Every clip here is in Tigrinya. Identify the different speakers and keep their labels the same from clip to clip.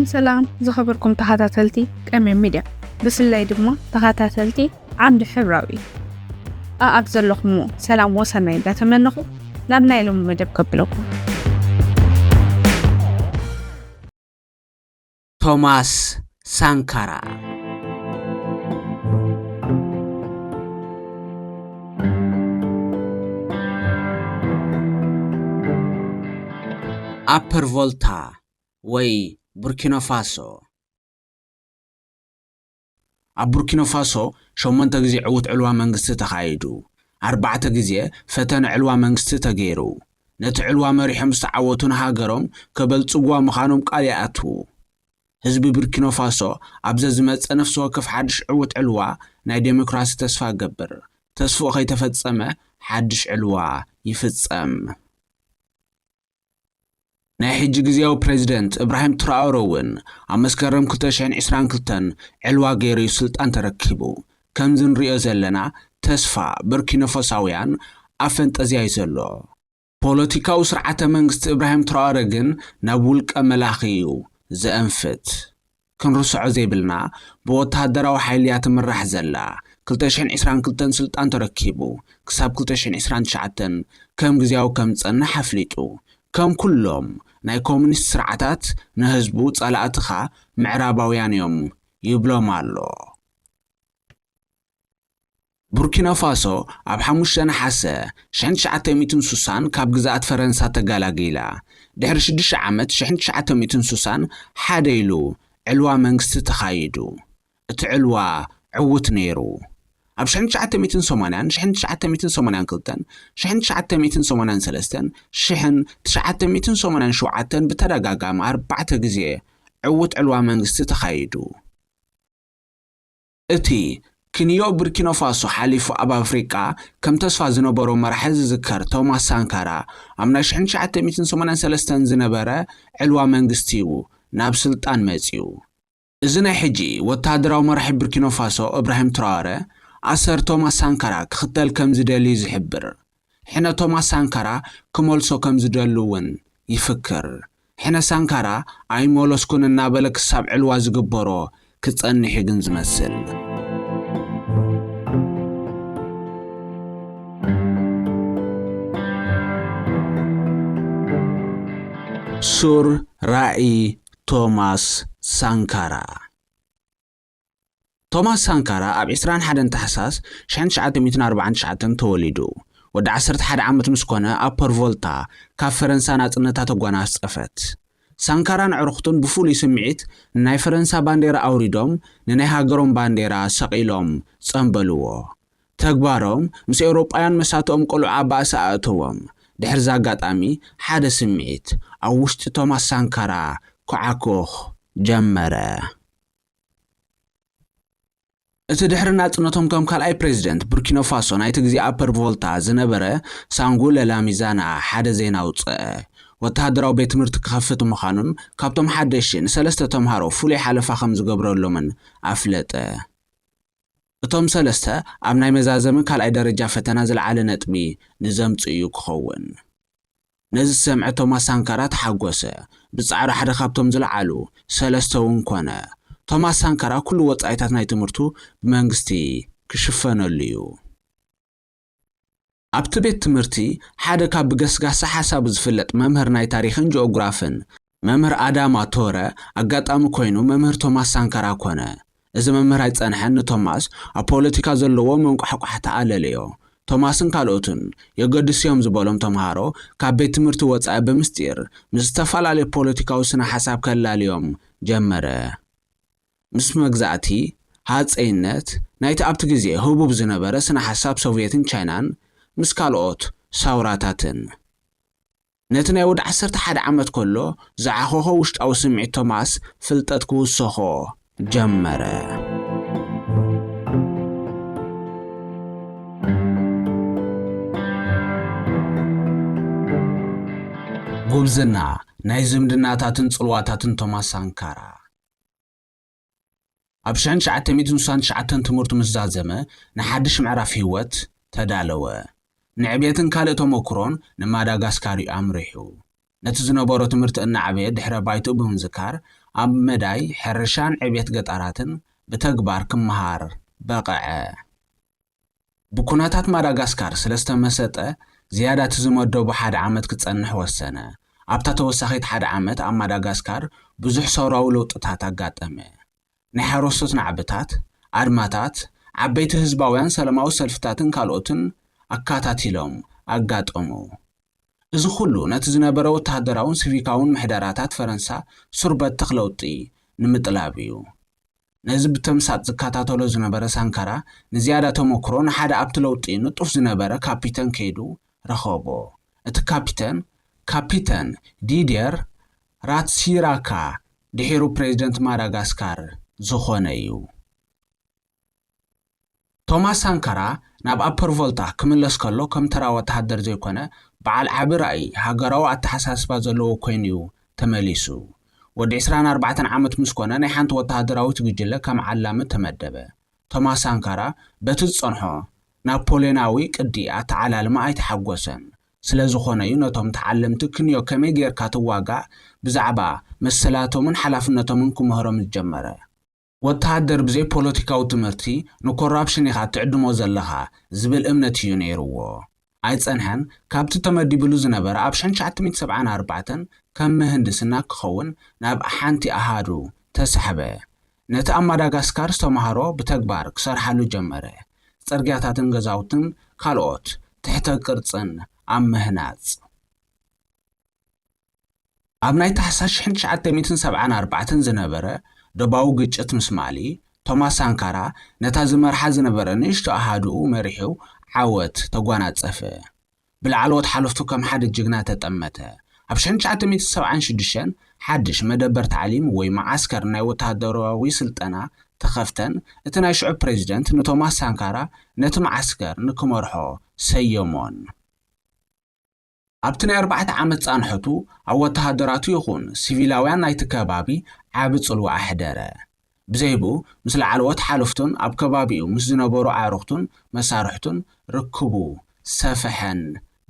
Speaker 1: سلام زخبركم تحتاتلتي كمين ميديا بسلاي دمو تحتاتلتي عند حراوي أبزل لكم سلام وسنين لا تمنخو لابنا يلوم مدب قبلكم
Speaker 2: توماس سانكارا أبر فولتا وي بوركينا فاسو ኣብ ቡርኪና ፋሶ 8 ግዜ ዕውት ዕልዋ መንግስቲ ተኻይዱ 4 ግዜ ፈተነ ዕልዋ መንግስቲ ተገይሩ ነቲ ዕልዋ መሪሖም ዝተዓወቱን ሃገሮም ከበልጽጓ ምዃኖም ቃል ይኣትዉ ህዝቢ ቡርኪና ፋሶ ኣብዘ ዝመጸ ነፍሲ ወከፍ ሓድሽ ዕውት ዕልዋ ናይ ዴሞክራሲ ተስፋ ገብር ተስፋ ከይተፈጸመ ሓድሽ ዕልዋ ይፍጸም ናይ ሕጂ ግዚያዊ ፕሬዝደንት ኢብራሂም ትራኦሬ እውን ኣብ መስከረም 2022 ዕልዋ ገይሩ ስልጣን ተረኪቡ ከምዚ ንሪኦ ዘለና ተስፋ ቡርኪናፋሳውያን ኣብ ፈንጠዝያ ይዘሎ ፖለቲካዊ ስርዓተ መንግስቲ ኢብራሂም ትራኦሬ ግን ናብ ውልቀ መላኺ እዩ ዘአንፍት ክንርስዖ ዘይብልና ብወታደራዊ ሓይሊ እያ ትምራሕ ዘላ 2022 ስልጣን ተረኪቡ ክሳብ 2029 ከም ግዚያዊ ከም ዝጸንሕ ኣፍሊጡ ከም ኩሎም ናይ ኮሙኒስት ስርዓታት ንህዝቡ ጸላእትኻ ምዕራባውያን እዮም ይብሎም ኣሎ ቡርኪና ፋሶ ኣብ 5 ነሓሰ 1960 ካብ ግዛኣት ፈረንሳ ተጋላጊላ ድሕሪ 6 ዓመት 1960 ሓደ ኢሉ ዕልዋ መንግስቲ ተኻይዱ እቲ ዕልዋ ዕውት ነይሩ ኣብ 1980 1982 1983 1987 بتدغاغام 4 ግዜ ዕውት ዕልዋ መንግስቲ ተኻይዱ እቲ ክንዮ ቡርኪና ፋሶ ሓሊፉ ኣብ ኣፍሪቃ ከም ተስፋ ዝነበሮ መራሒ ዝዝከር ቶማስ ሳንካራ ኣብ 1983 ዝነበረ ዕልዋ መንግስቲ ናብ ስልጣን መጽዩ እዚ ናይ ሕጂ ወታደራዊ መራሒ ቡርኪና ፋሶ ኢብራሂም ትራኦሬ أسر توماس سانكارا كختل كم زدلي زحبر حين توماس سانكارا كمولسو كم زدلون يفكر حين سانكارا أي مولوس كون النابلك السبع الواز قبرو كتأني حقن زمثل سور رأي توماس سانكارا توماس سانكارا ኣብ 21 تحساس 1949 ተወሊዱ ወደ 11 ዓመት ምስ ኮነ ኣብ ፐርቮልታ ካብ ፈረንሳ ናጽነታ ተጓናጸፈት ሳንካራን ዕሩኽቱን ብፍሉይ ስምዒት ናይ ፈረንሳ ባንዴራ ኣውሪዶም ንናይ ሃገሮም ባንዴራ ሰቂሎም ጸንበልዎ ተግባሮም ምስ ኤውሮጳውያን መሳቶም ቆልዑ ኣባእሳ ኣእተዎም ድሕሪ ዛጋጣሚ ሓደ ስምዒት ኣብ ውሽጢ ቶማስ ሳንካራ ኩዓኮኽ ጀመረ እቲ ድሕሪ ናጽነቶም ከም ካልኣይ ፕሬዝደንት ቡርኪና ፋሶ ናይቲ ግዜ ኣብ ፐርቮልታ ዝነበረ ሳንጉለ ላሚዛና ሓደ ዜና ኣውፅአ ወታደራዊ ቤት ትምህርቲ ክኸፍት ምዃኑን ካብቶም ሓደሽን 3 ተምሃሮ ፍሉይ ሓለፋ ከም ዝገብረሎምን ኣፍለጠ እቶም 3 ኣብ ናይ መዛዘሚ ካልኣይ ደረጃ ፈተና ዝለዓለ ነጥቢ ንዘምጽኡ ክኸውን ነዚ ሰምዐ ቶማስ ሳንካራ ተሓጐሰ ብጻዕሪ ሓደ ካብቶም ዝለዓሉ 3 እውን ኮነ توماس سانكارا كل وصايታት ናይ ትምርቱ ብመንግስቲ ክሽፈነሉ እዩ ኣብቲ ቤት ትምርቲ ሓደ ካብ ገስጋሳ ሓሳብ ዝፍለጥ መምህር ናይ ታሪኽን ጂኦግራፍን መምህር ኣዳማ ቶረ ኣጋጣሚ ኮይኑ መምህር ቶማስ ሳንካራ ኮነ እዚ መምህር ኣይጸንሐን ቶማስ ኣብ ፖለቲካ ዘለዎ መንቋሕቋሕታ ኣለለዮ ቶማስን ካልኦትን የገድስዮም ዝበሎም ተምሃሮ ካብ ቤት ትምርቲ ወጻኢ ብምስጢር ምስ ተፈላለየ ፖለቲካዊ ስነ ሓሳብ ከላልዮም ጀመረ ምስ መግዛእቲ ሃፀይነት ናይቲ ኣብቲ ግዜ ህቡብ ዝነበረ ስነ ሓሳብ ሶቪየትን ቻይናን ምስ ካልኦት ሳውራታትን ነቲ ናይ ወደ 11 ዓመት ከሎ ዝዓኸኾ ውሽጣዊ ስምዒት ቶማስ ፍልጠት ክውስኾ ጀመረ ጉብዝና ናይ ዝምድናታትን ጽልዋታትን ቶማስ ሳንካራ ኣብ 1969 ትምህርቱ ምስ ዛዘመ ንሓድሽ ምዕራፍ ህይወት ተዳለወ ንዕብየትን ካልእ ተመክሮን ንማዳጋስካር ኣምሪሑ ነቲ ዝነበሮ ትምህርቲ እናዕበየ ድሕረ ባይቱ ብምዝካር ኣብ መዳይ ሕርሻን ዕብየት ገጠራትን ብተግባር ክመሃር በቕዐ። ብኩነታት ማዳጋስካር ስለዝተመሰጠ ዝያዳ ዝመደቡ 1 ዓመት ክጸንሕ ወሰነ። ኣብታ ተወሳኺት 1 ዓመት ኣብ ማዳጋስካር ብዙሕ ሰውራዊ ለውጥታት ኣጋጠመ። ናይ ሓረስቶት ናዕብታት፣ ኣድማታት፣ ዓበይቲ ህዝባውያን ሰላማዊ ሰልፍታትን ካልኦትን ኣካታቲሎም ኣጋጠሙ። እዚ ኩሉ ነቲ ዝነበረ ወተሃደራውን ሲቪካውን ምሕደራታት ፈረንሳ ሱርበት ተኽለውጢ ንምጥላብ እዩ። ነዚ ብተምሳጥ ዝከታተሎ ዝነበረ ሳንካራ ንዝያዳ ተመክሮ ንሓደ ኣብቲ ለውጢ ንጡፍ ዝነበረ ካፒተን ከይዱ ረኸቦ። እቲ ካፒተን ዲድየር ራትሲራካ ድሒሩ ፕሬዚደንት ማዳጋስካር ዝኾነ እዩ። ቶማስ ሳንካራ ናብ ኣፐር ቮልታ ክምለስ ከሎ ከም ተራ ወተሃደር ዘይኮነ በዓል ዓቢ ራእይ ሃገራዊ ኣተሓሳስባ ዘለዎ ኮይኑ እዩ ተመሊሱ። ወዲ 24 ዓመት ምስ ኮነ ናይ ሓንቲ ወተሃደራዊት ጉጅለ ከም ዓላሚ ተመደበ። ቶማስ ሳንካራ በቲ ዝጸንሖ ናፖሌናዊ ቅዲ ኣተዓላልማ ኣይተሓጐሰን። ስለ ዝኾነ እዩ ነቶም ተዓለምቲ ክንዮ ከመይ ጌርካ ትዋጋዕ ብዛዕባ መሰላቶምን ሓላፍነቶምን ክምህሮም ዝጀመረ። ወተሃደር ብዘይ ፖለቲካዊ ትምህርቲ ንኮራፕሽን ኢኻ ትዕድሞ ዘለኻ ዝብል እምነት እዩ ነይርዎ። ኣይጸንሐን። ካብቲ ተመዲብሉ ዝነበረ ኣብ 1974 ከም ምህንድስና ክኸውን ናብ ሓንቲ ኣሃዱ ተሰሕበ። ነቲ ኣብ ማዳጋስካር ዝተምሃሮ ብተግባር ክሰርሓሉ ጀመረ። ጽርግያታትን ገዛውትን ካልኦት ትሕተ ቅርጽን ኣብ ምህናጽ። ኣብ ናይ ታሕሳስ 1974 ዝነበረ ደባዊ ግጭት ምስ ማሊ ቶማስ ሳንካራ ነታ ዝመርሓ ዝነበረ ንእሽቶ ኣሃድኡ መሪሑ ዓወት ተጓናጸፈ። ብላዕለዎት ሓለፍቱ ከም ሓደ ጅግና ተጠመተ። ኣብ 1976 ሓድሽ መደበር ታዕሊም ወይ ማዓስከር ናይ ወተሃደራዊ ስልጠና ተኸፍተን። እቲ ናይ ሽዑ ፕሬዚደንት ንቶማስ ሳንካራ ነቲ ማዓስከር ንክመርሖ ሰየሞን። ኣብቲ ናይ 4 ዓመት ጻንሖቱ ኣብ ወተሃደራቱ ይኹን ሲቪላውያን ናይቲ ከባቢ ዓቢ ጽልዋ ኣሕደረ። ብዘይቡ ምስ ላዕለዎት ሓለፍቱን ኣብ ከባቢኡ ምስ ዝነበሩ ኣዕሩኽቱን መሳርሕቱን ርክቡ ሰፍሐን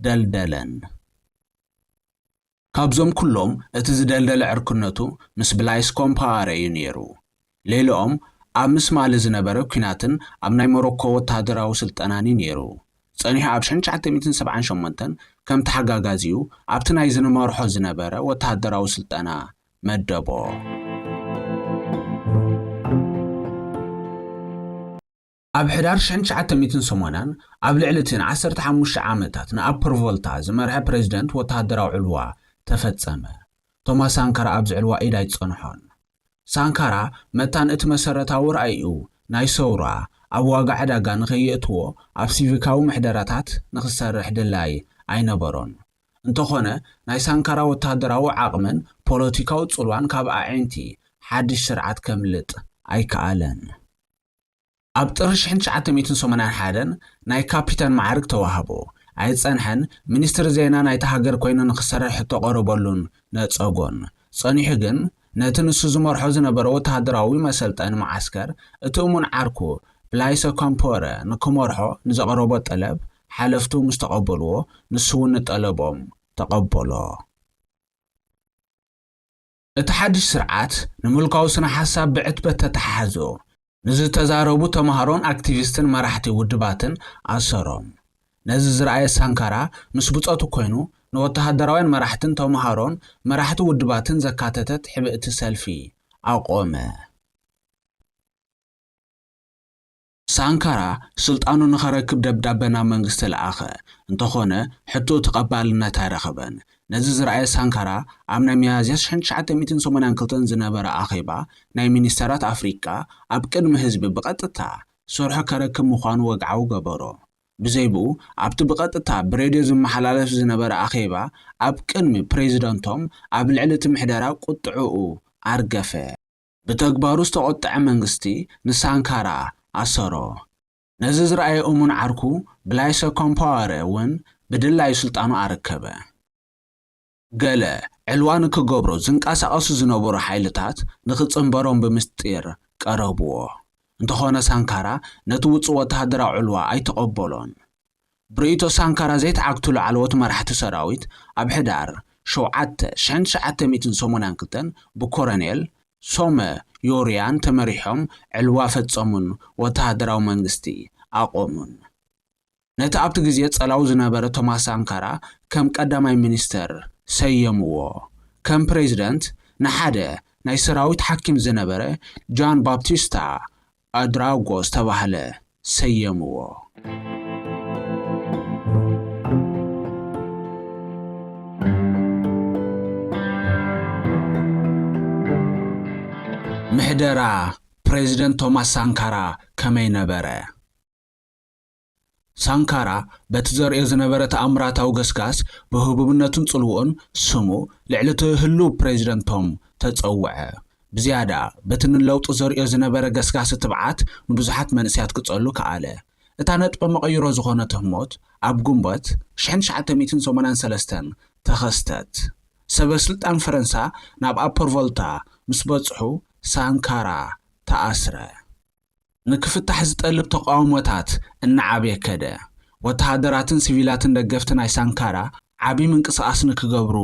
Speaker 2: ደልደለን። ካብዞም ኩሎም እቲ ዝደልደለ ዕርክነቱ ምስ ብላይስ ኮምፓወረ እዩ ነይሩ። ሌሎኦም ኣብ ምስ ማሊ ዝነበረ ኩናትን ኣብ ናይ ሞሮኮ ወተሃደራዊ ስልጠናን ነይሩ። ጸኒሑ ኣብ 1978 ከም ተሓጋጋዚኡ ኣብቲ ናይ ዝመርሖ ዝነበረ ወተሃደራዊ ስልጠና መደቦ። ኣብ ሕዳር 1980 ኣብ ልዕሊ እቲ 15 ዓመታት ንኣፐር ቮልታ ዝመርሐ ፕሬዚደንት ወተሃደራዊ ዕልዋ ተፈጸመ። ቶማስ ሳንካራ ኣብ ዝዕልዋ ኢድ ኣይጸንሖን። ሳንካራ መታን እቲ መሰረታዊ ራእዩ ናይ ሰውራ ኣብ ዋጋ ዕዳጋ ንኸየእትዎ ኣብ ሲቪካዊ ምሕደራታት ንኽሰርሕ ድላይ ኣይነበሮን። እንተኾነ ናይ ሳንካራ ወተሃደራዊ ዓቕምን ፖለቲካዊ ጽልዋን ካብ ኣዒንቲ ሓድሽ ስርዓት ከምልጥ ኣይከኣለን። ኣብ ጥሪ 1981 ናይ ካፒታን ማዕርግ ተዋህቦ። ኣይጸንሐን። ሚኒስትር ዜና ናይቲ ሃገር ኮይኑ ንኽሰርሕ ተቐረበሉን ነጸጎን። ጸኒሑ ግን ነቲ ንሱ ዝመርሖ ዝነበረ ወተሃደራዊ መሰልጠኒ ማዓስከር እቲ እሙን ዓርኩ ብላይሰ ኮምፖረ ንክመርሖ ንዘቐረቦ ጠለብ ሓለፍቱ ምስ ተቐበልዎ ንሱ እውን ጠለቦም ተቐበሎ። እቲ ሓድሽ ስርዓት ንምልካዊ ስነ ሓሳብ ብዕትበት ተተሓሓዞ። ንዝተዛረቡ ተምሃሮን ኣክቲቪስትን መራሕቲ ውድባትን ኣሰሮም። ነዚ ዝረኣየ ሳንካራ ምስ ብጾቱ ኮይኑ ንወተሃደራውያን መራሕትን ተምሃሮን መራሕቲ ውድባትን ዘካተተት ሕብእቲ ሰልፊ ኣቆመ። ሳንካራ ስልጣኑ ንኸረክብ ደብዳቤ ናብ መንግስቲ ለኣኸ። እንተኾነ ሕቶ ተቐባልነት ኣይረኸበን። ነዚ ዝረኣየ ሳንካራ ኣብ ናይ ሚያዝያ 1982 ዝነበረ ኣኼባ ናይ ሚኒስተራት ኣፍሪቃ ኣብ ቅድሚ ህዝቢ ብቐጥታ ሰርሖ ከረክብ ምዃኑ ወግዓዊ ገበሮ። ብዘይብኡ ኣብቲ ብቐጥታ ብሬድዮ ዝመሓላለፍ ዝነበረ ኣኼባ ኣብ ቅድሚ ፕሬዚደንቶም ኣብ ልዕሊ እቲ ምሕደራ ቁጥዕኡ ኣርገፈ። ብተግባሩ ዝተቆጥዐ መንግስቲ ንሳንካራ ኣሰሮ። ነዚ ዝረኣየ እሙን ዓርኩ ብላይሰ ኮምፓወረ እውን ብድላይ ስልጣኑ ኣረከበ። ገለ ዕልዋ ንክገብሮ ዝንቀሳቐሱ ዝነበሩ ሓይልታት ንኽጽንበሮም ብምስጢር ቀረብዎ። እንተኾነ ሳንካራ ነቲ ውፅእ ወተሃደራዊ ዕልዋ ኣይተቐበሎን። ብርኢቶ ሳንካራ ዘይተዓግትሉ ዓለዎት መራሕቲ ሰራዊት ኣብ ሕዳር 7 1982 ብኮሎኔል ሶመ ዮርያን ተመሪሖም ዕልዋ ፈጸሙን ወታደራዊ መንግስቲ አቆሙን። ነቲ ኣብቲ ግዜ ጸላው ዝነበረ ቶማስ ሳንካራ ከም ቀዳማይ ሚኒስተር ሰየምዎ። ከም ፕሬዚደንት ንሓደ ናይ ሰራዊት ሓኪም ዝነበረ ጃን ባፕቲስታ ኣድራጎ ዝተባህለ ሰየምዎ። ምሕደራ ፕሬዚደንት ቶማስ ሳንካራ ከመይ ነበረ? ሳንካራ በቲ ዘርእዮ ዝነበረ ተኣምራታዊ ገስጋስ ብህቡብነቱን ጽልውኡን ስሙ ልዕሊ እቲ ህሉው ፕሬዚደንቶም ተጸውዐ። ብዝያዳ በቲ ንለውጡ ዘርእዮ ዝነበረ ገስጋስ ትብዓት ንብዙሓት መንእስያት ክጸሉ ከኣለ። እታ ነጥቢ መቐይሮ ዝኾነት ህሞት ኣብ ግንቦት 1983 ተኸስተት። ሰበስልጣን ፈረንሳ ናብ ኣፐር ቮልታ ምስ በጽሑ ሳንካራ ተኣስረ። ንክፍታሕ ዝጠልብ ተቃውሞታት እናዓበየ ከደ። ወተሃደራትን ሲቪላትን ደገፍቲ ናይ ሳንካራ ዓብይ ምንቅስቃስ ንክገብሩ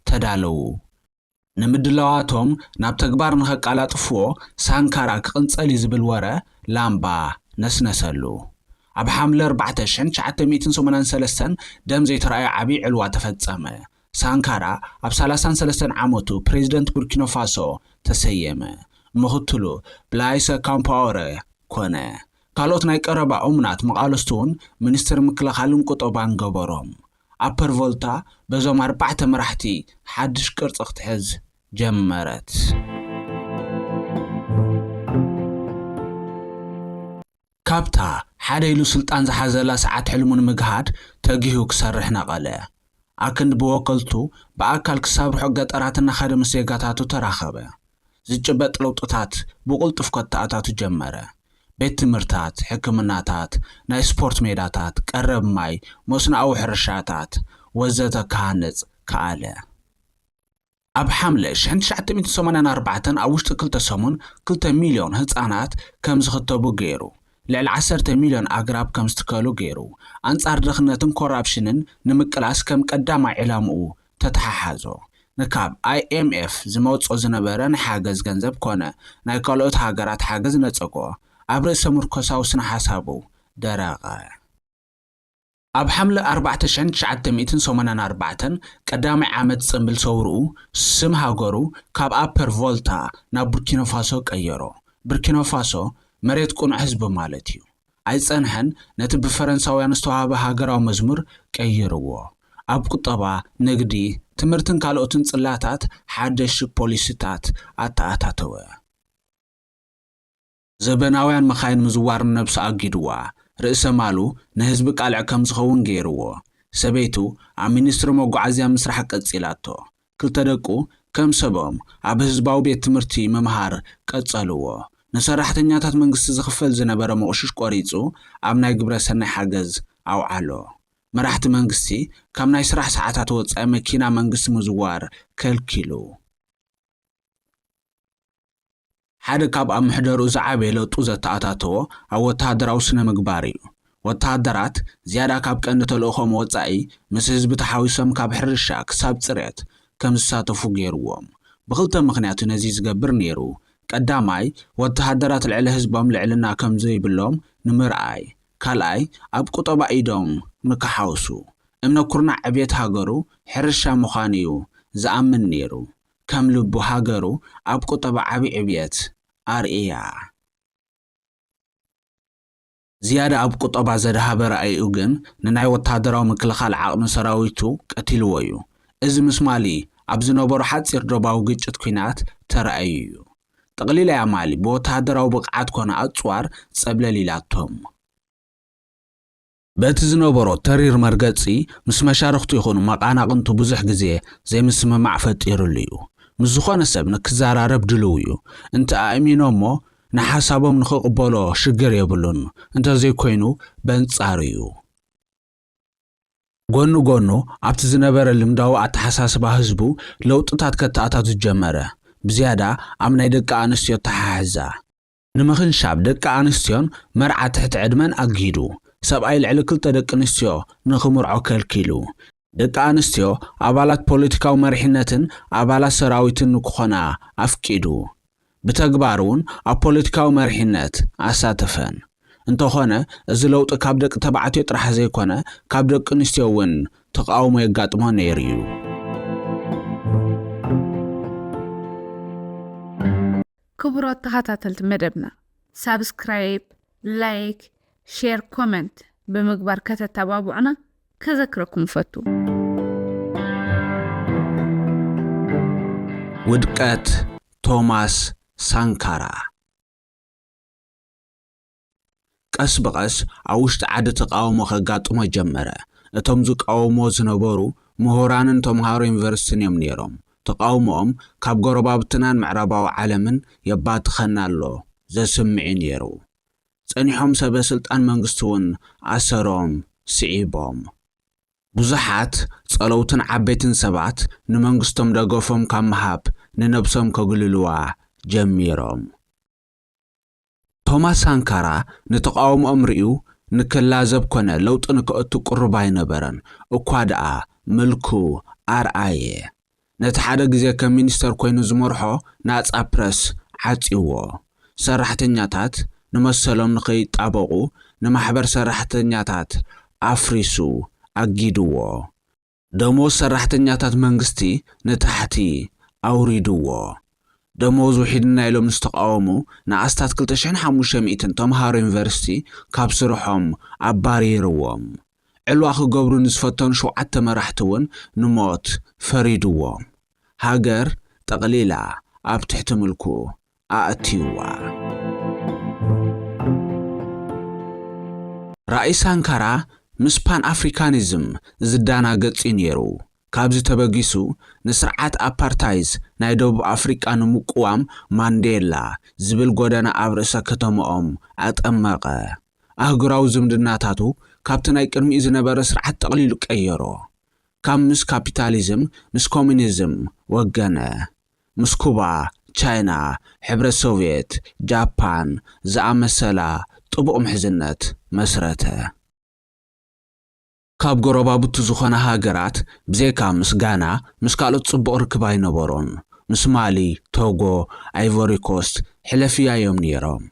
Speaker 2: ተዳለዉ። ንምድላዋቶም ናብ ተግባር ንኸቃላጥፍዎ ሳንካራ ክቕንጸል ዝብል ወረ ላምባ ነስነሰሉ። ኣብ ሓምለ 4 1983 ደም ዘይተረኣዮ ዓብይ ዕልዋ ተፈጸመ። ሳንካራ ኣብ 33 ዓመቱ ፕሬዚደንት ቡርኪና ፋሶ ተሰየመ። ምኽትሉ ብላይሰ ካምፓወረ ኮነ። ካልኦት ናይ ቀረባ እሙናት መቃለስቱን ሚኒስትር ምክልኻልን ቁጠባን ገበሮም። ኣፐር ቮልታ በዞም 4 መራሕቲ ሓድሽ ቅርፂ ክትሕዝ ጀመረት። ካብታ ሓደ ኢሉ ስልጣን ዝሓዘላ ሰዓት ሕልሙን ምግሃድ ተጊሁ ክሰርሕ ነቐለ። ኣክንድ ብወከልቱ ብኣካል ክሳብ ርሑቕ ገጠራትን ናኸደ ምስ ዜጋታቱ ተራኸበ። ዝጭበጥ ለውጥታት ብቁልጡፍ ከተኣታቱ ጀመረ። ቤት ትምህርታት፣ ሕክምናታት፣ ናይ ስፖርት ሜዳታት፣ ቀረብ ማይ፣ መስናዊ ሕርሻታት ወዘተ ካህንጽ ከኣለ። ኣብ ሓምለ 1984 ኣብ ውሽጢ 2 ሰሙን 2 ሚልዮን ህፃናት ከም ዝኽተቡ ገይሩ። ልዕሊ 10 ሚልዮን ኣግራብ ከም ዝተከሉ ገይሩ። ኣንጻር ድኽነትን ኮራፕሽንን ንምቅላስ ከም ቀዳማይ ዕላምኡ ተተሓሓዞ። ንካብ IMF ዝመውጾ ዝነበረ ናይ ሓገዝ ገንዘብ ኮነ ናይ ካልኦት ሃገራት ሓገዝ ነጸጎ። ኣብ ርእሰ ምርኮሳዊ ስነ ሓሳቡ ደረቐ። ኣብ ሓምለ 4984 ቀዳማይ ዓመት ጽምብል ሰውርኡ ስም ሃገሩ ካብ ኣፐር ቮልታ ናብ ቡርኪና ፋሶ ቀየሮ። ቡርኪና ፋሶ መሬት ቁኑዕ ህዝቢ ማለት እዩ። ኣይጸንሐን ነቲ ብፈረንሳውያን ዝተዋሃበ ሃገራዊ መዝሙር ቀይርዎ። ኣብ ቁጠባ፣ ንግዲ፣ ትምህርትን ካልኦትን ጽላታት ሓደሽ ፖሊሲታት ኣተኣታተወ። ዘበናውያን መኻይን ምዝዋር ነብሱ ኣጊድዋ። ርእሰ ማሉ ንህዝቢ ቃልዕ ከም ዝኸውን ገይርዎ። ሰበይቱ ኣብ ሚኒስትሪ መጓዓዝያ ምስራሕ ቀጺላቶ። 2 ደቁ ከም ሰቦም ኣብ ህዝባዊ ቤት ትምህርቲ መምሃር ቀጸልዎ። ንሰራሕተኛታት መንግስቲ ዝኽፈል ዝነበረ መቑሽሽ ቆሪጹ ኣብ ናይ ግብረ ሰናይ ሓገዝ ኣውዓሎ። መራሕቲ መንግስቲ ካብ ናይ ስራሕ ሰዓታት ወጻኢ መኪና መንግስቲ ምዝዋር ከልኪሉ። ሓደ ካብ ኣብ ምሕደሩ ዝዓበየ ለውጡ ዘተኣታተዎ ኣብ ወተሃደራዊ ስነ ምግባር እዩ። ወተሃደራት ዝያዳ ካብ ቀንዲ ተልእኾም ወጻኢ ምስ ህዝቢ ተሓዊሶም ካብ ሕርሻ ክሳብ ጽሬት ከም ዝሳተፉ ገይርዎም። ብኽልተ ምኽንያቱ ነዚ ዝገብር ነይሩ። ቀዳማይ ወተሃደራት ልዕሊ ህዝቦም ልዕልና ከም ዘይብሎም ንምርኣይ። ካልኣይ ኣብ ቁጠባ ኢዶም ንክሓውሱ። እምነ ኩርናዕ ዕብየት ሃገሩ ሕርሻ ምዃኑ እዩ ዝኣምን ነይሩ። ከም ልቡ ሃገሩ ኣብ ቁጠባ ዓብይ ዕብየት ኣርእያ። ዝያዳ ኣብ ቁጠባ ዘድሃበ ረኣይኡ ግን ንናይ ወተሃደራዊ ምክልኻል ዓቕሚ ሰራዊቱ ቀቲልዎ እዩ። እዚ ምስማሊ ኣብ ዝነበሩ ሓፂር ዶባዊ ግጭት ኩናት ተረኣዩ እዩ። ጠቕሊላ ማሊ ብወተሃደራዊ ብቕዓት ኮነ ኣጽዋር ጸብለሊላቶም። በቲ ዝነበሮ ተሪር መርገጺ ምስ መሻርክቱ ይኹኑ መቃናቕንቱ ብዙሕ ግዜ ዘይምስምማዕ ፈጢሩሉ እዩ። ምስ ዝኾነ ሰብ ንክዘራረብ ድልው እዩ። እንተ ኣእሚኖ እሞ ንሓሳቦም ንኽቕበሎ ሽግር የብሉን። እንተዘይኮይኑ በንጻር እዩ። ጎኑ ጎኑ ኣብቲ ዝነበረ ልምዳዊ ኣተሓሳስባ ህዝቡ ለውጥታት ከተኣታቱ ጀመረ። ብዝያዳ ኣብ ናይ ደቂ ኣንስትዮ ተሓሕዛ። ንምኽንሻብ ደቂ ኣንስትዮን መርዓ ትሕቲ ዕድመን ኣጊዱ። ሰብኣይ ልዕሊ 2 ደቂ ኣንስትዮ ንኽምርዖ ከልኪሉ። ደቂ ኣንስትዮ ኣባላት ፖለቲካዊ መሪሕነትን ኣባላት ሰራዊትን ንክኾና ኣፍቂዱ። ብተግባር እውን ኣብ ፖለቲካዊ መሪሕነት ኣሳተፈን እንተኾነ እዚ ለውጢ ካብ ደቂ ተባዕትዮ ጥራሕ ዘይኮነ ካብ ደቂ ኣንስትዮ እውን ተቃውሞ የጋጥሞ ነይሩ እዩ
Speaker 1: ክቡራት ተኸታተልቲ መደብና ሳብስክራይብ ላይክ ሼር ኮሜንት ብምግባር ከተተባብዑና ከዘክረኩም ፈቱ
Speaker 2: ውድቀት ቶማስ ሳንካራ ቀስ በቀስ ኣብ ውሽጢ ዓዲ ተቃውሞ ከጋጥሞ ጀመረ እቶም ዝቃወሞ ዝነበሩ ምሁራንን ተምሃሮ ዩኒቨርሲቲን እዮም ነይሮም ተቃውሞኦም ካብ ጎረባብትናን ምዕራባዊ ዓለምን የባትኸና ኣሎ ዘስምዕ ነይሩ ጸኒሖም ሰበስልጣን መንግስቲ እውን ኣሰሮም ስዒቦም ብዙሓት ጸለውትን ዓበይትን ሰባት ንመንግስቶም ደገፎም ካብ መሃብ ንነብሶም ከግልልዋ ጀሚሮም ቶማስ ሳንካራ ንተቃውሞኦም ርዩ ንክላዘብ ኮነ ለውጢ ንክእቱ ቁርባ ይነበረን እኳ ደኣ ምልኩ ኣርኣየ ነቲ ሓደ ግዜ ከም ሚኒስተር ኮይኑ ዝመርሖ ናጻ ፕረስ ዓጺዎ ሰራሕተኛታት ንመሰሎም ንኸይጣበቑ ንማሕበር ሰራሕተኛታት ኣፍሪሱ ኣጊድዎ ደሞዝ ሰራሕተኛታት መንግስቲ ንታሕቲ ኣውሪድዎ ደሞዝ ውሒድና ኢሎም ንስተቃወሙ ንኣስታት 2500 ተምሃሮ ዩኒቨርሲቲ ካብ ስርሖም ኣባሪርዎም ዕልዋ ክገብሩ ንዝፈተኑ 7 መራሕቲ እውን ንሞት ፈሪድዎም ሃገር ጠቕሊላ ኣብ ትሕቲ ምልኩ ኣእትይዋ ራእይ ሳንካራ ምስ ፓን ኣፍሪካኒዝም ዝዳናገጽ ነይሩ ካብዚ ተበጊሱ ንስርዓት ኣፓርታይዝ ናይ ደቡብ ኣፍሪቃ ንምቁዋም ማንዴላ ዝብል ጎደና ኣብ ርእሰ ከተማኦም ኣጠመቐ ኣህጉራዊ ዝምድናታቱ ካብቲ ናይ ቅድሚኡ ዝነበረ ስርዓት ጠቕሊሉ ቀየሮ ካብ ምስ ካፒታሊዝም ምስ ኮሙኒዝም ወገነ ምስ ኩባ ቻይና ሕብረት ሶቪየት ጃፓን ዝኣመሰላ ጥቡቕ ምሕዝነት መስረተ ካብ ጎረባብቱ ዝኾነ ሃገራት ብዘይካ ምስ ጋና ምስ ካልኦት ጽቡቕ ርክባ ይነበሮን ምስ ማሊ ቶጎ ኣይቮሪ ኮስት ሕለፍያዮም ነይሮም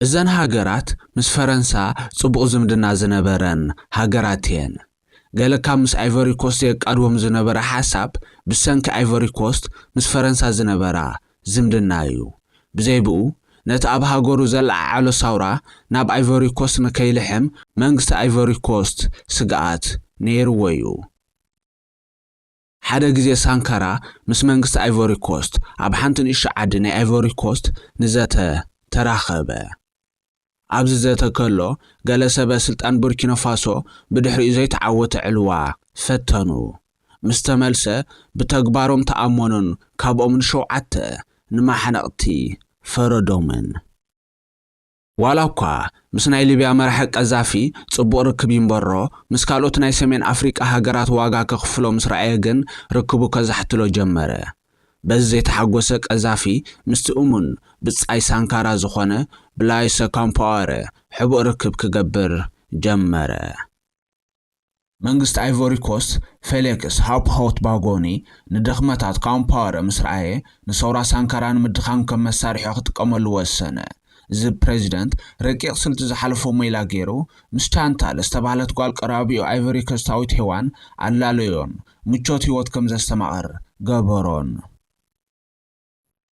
Speaker 2: እዘን ሃገራት ምስ ፈረንሳ ጽቡቕ ዝምድና ዝነበረን ሃገራት እየን ገለ ካብ ምስ ኣይቮሪ ኮስት የቃድዎም ዝነበረ ሓሳብ ብሰንኪ ኣይቮሪ ኮስት ምስ ፈረንሳ ዝነበራ ዝምድና እዩ ብዘይብኡ ነቲ ኣብ ሃገሩ ዘለዓሎ ሳውራ ናብ ኣይቮሪ ኮስት ንከይልሕም መንግስቲ ኣይቮሪ ኮስት ስግኣት ነይርዎ እዩ ሓደ ግዜ ሳንካራ ምስ መንግስቲ ኣይቮሪ ኮስት ኣብ ሓንቲ ንእሽቶ ዓዲ ናይ ኣይቮሪ ኮስት ንዘተ ተራኸበ ኣብዚ ዘተ ከሎ ገለ ሰበስልጣን ቡርኪና ፋሶ ብድሕሪኡ ዘይተዓወተ ዕልዋ ፈተኑ ምስ ተመልሰ ብተግባሮም ተኣመኑን ካብኦም ን7 ንማሕነቕቲ ፈረዶምን ዋላ እኳ ምስ ናይ ሊብያ መራሒ ቀዛፊ ጽቡቕ ርክብ ይንበሮ ምስ ካልኦት ናይ ሰሜን ኣፍሪቃ ሃገራት ዋጋ ከኽፍሎ ምስ ረኣየ ግን ርክቡ ከዛሕትሎ ጀመረ በዚ ዘይተሓጐሰ ቀዛፊ ምስቲ እሙን ብጻይ ሳንካራ ዝኾነ ብላይሰ ካምፓወረ ሕቡእ ርክብ ክገብር ጀመረ መንግስቲ ኣይቮሪ ኮስት ፌሊክስ ሃውፕሆት ባጎኒ ንድኽመታት ካምፓወረ ምስ ረኣየ ንሰውራ ሳንካራ ንምድኻም ከም መሳርሒ ክጥቀመሉ ወሰነ እዚ ፕሬዚደንት ረቂቕ ስልቲ ዝሓለፎ ሜላ ገይሩ ምስ ቻንታል ዝተባህለት ጓል ቀራቢኡ ኣይቮሪ ኮስታዊት ሄዋን ኣላለዮን ምቾት ህይወት ከም ዘስተማቕር ገበሮን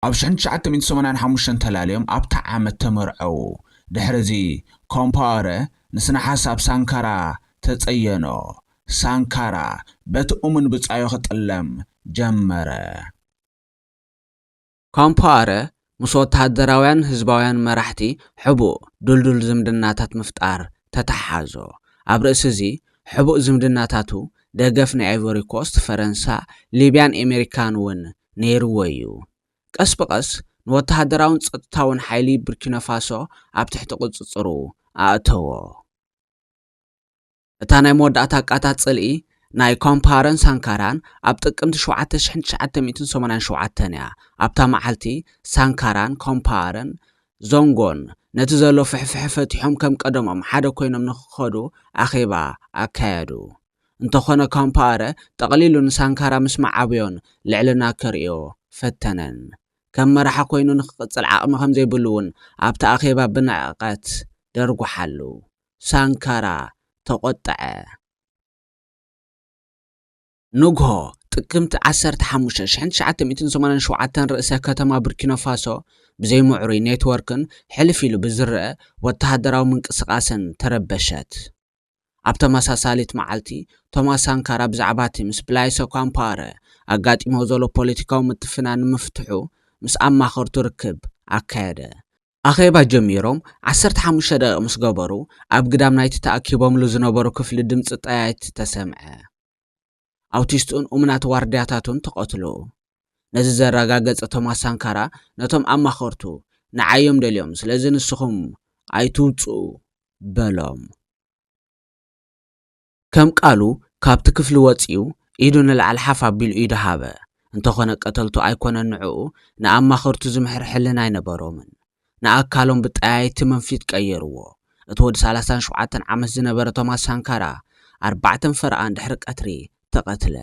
Speaker 2: ኣብ 1985 ተላልዮም ኣብታ ዓመት ተመርዐው ድሕሪዚ ካምፓወረ ንስነ ሓሳብ ሳንካራ ተጸየኖ ሳንካራ በቲ እሙን ብጻዮ ክጥለም ጀመረ ካምፓወረ ምስ ወታደራውያን ህዝባውያን መራሕቲ ሕቡእ ዱልዱል ዝምድናታት ምፍጣር ተተሓዞ ኣብ ርእሲ እዚ ሕቡእ ዝምድናታቱ ደገፍ ናይ ኣይቮሪ ኮስት ፈረንሳ ሊብያን ኣሜሪካን እውን ነይርዎ እዩ ቀስ በቀስ ንወታደራውን ጸጥታውን ሓይሊ ቡርኪና ፋሶ ኣብ ትሕቲ ቁጽጽሩ ኣእተዎ እታ ናይ መወዳእታ ቃታት ጽልኢ ናይ ካምፓወረን ሳንካራን ኣብ ጥቅምቲ 1987 እያ ኣብታ መዓልቲ ሳንካራን ካምፓወረን ዞንጎን ነቲ ዘሎ ፍሕፍሕ ፈቲሖም ከም ቀደሞም ሓደ ኮይኖም ንኽኸዱ ኣኼባ ኣካየዱ እንተኾነ ካምፓወረ ጠቕሊሉ ንሳንካራ ምስ መዓብዮን ልዕልና ከርእዮ ፈተነን ከም መራሓ ኮይኑ ንኽቕፅል ዓቕሚ ከም ዘይብሉ እውን ኣብቲ ኣኼባ ብንዕቐት ደርጉሓሉ። ሳንካራ ተቖጠዐ። ንግሆ ጥቅምቲ 15 1987 ርእሰ ከተማ ቡርኪና ፋሶ ብዘይ ምዕሩይ ኔትወርክን ሕልፍ ኢሉ ብዝርአ ወተሃደራዊ ምንቅስቓስን ተረበሸት። ኣብ ተመሳሳሊት መዓልቲ ቶማስ ሳንካራ ብዛዕባ እቲ ምስ ብላይሶ ካምፓረ ኣጋጢሞ ዘሎ ፖለቲካዊ ምትፍናን ንምፍትሑ ምስ ኣማኸርቱ ርክብ ኣካየደ። ኣኼባ ጀሚሮም 15 ደቂቕ ምስ ገበሩ ኣብ ግዳም ናይቲ ተኣኪቦምሉ ዝነበሩ ክፍሊ ድምፂ ጠያይት ተሰምዐ። ኣውቲስቱን እሙናት ዋርድያታቱን ተቐትሉ። ነዚ ዘረጋገፀ ቶማስ ሳንካራ ነቶም ኣማኸርቱ ንዓዮም ደልዮም ስለዚ ንስኹም ኣይትውፅኡ በሎም። ከም ቃሉ ካብቲ ክፍሊ ወፂኡ ኢዱ ንላዕሊ ሓፍ ኣቢሉ ኢዱ ሃበ። እንተኾነ ቀተልቱ ኣይኮነን ንዕኡ ንኣማኸርቱ ዝምሕር ሕልና ኣይነበሮምን። ንኣካሎም ብጠያይቲ መንፊት ቀየርዎ። እቲ ወዲ 37 ዓመት ዝነበረ ቶማስ ሳንካራ 4 ፈርኣን ድሕሪ ቀትሪ ተቐትለ።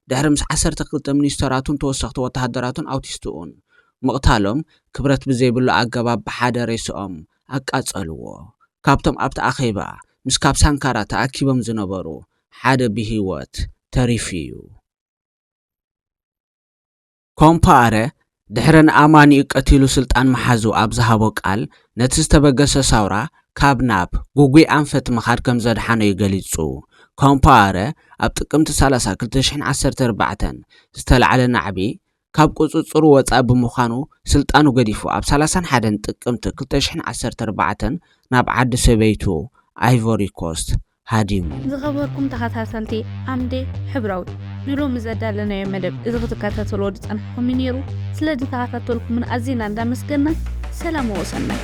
Speaker 2: ድሕሪ ምስ 12 ሚኒስተራቱን ተወሰኽቲ ወተሃደራቱን ኣውቲስትኡን ምቕታሎም ክብረት ብዘይብሉ ኣገባብ ብሓደ ሬስኦም ኣቃጸልዎ። ካብቶም ኣብቲ ኣኼባ ምስ ካብ ሳንካራ ተኣኪቦም ዝነበሩ ሓደ ብሂወት ተሪፉ እዩ። ኮምፓረ ድሕሪ ንኣማኒኡ ቀቲሉ ስልጣን መሓዙ ኣብ ዝሃቦ ቃል ነቲ ዝተበገሰ ሳውራ ካብ ናብ ጉጉይ ኣንፈት ምኻድ ከም ዘድሓነዩ ገሊጹ። ኮምፓረ ኣብ ጥቅምቲ 30 2014 ዝተለዓለ ናዕቢ ካብ ቁፅፅሩ ወፃኢ ብምዃኑ ስልጣኑ ገዲፉ ኣብ 31 ጥቅምቲ 2014 ናብ ዓዲ ሰበይቱ ኣይቮሪ ኮስት ሃዲሙ።
Speaker 1: ዝኸበርኩም ተኸታተልቲ ዓምዴ ሕብራዊ ንሎሚ ዘዳለናዮ መደብ እዚ ክትከታተልዎ ዝፀንሕኩም ነይሩ። ስለዚ ተኸታተልኩምን ኣዝና እንዳመስገና ሰላም ወሰናይ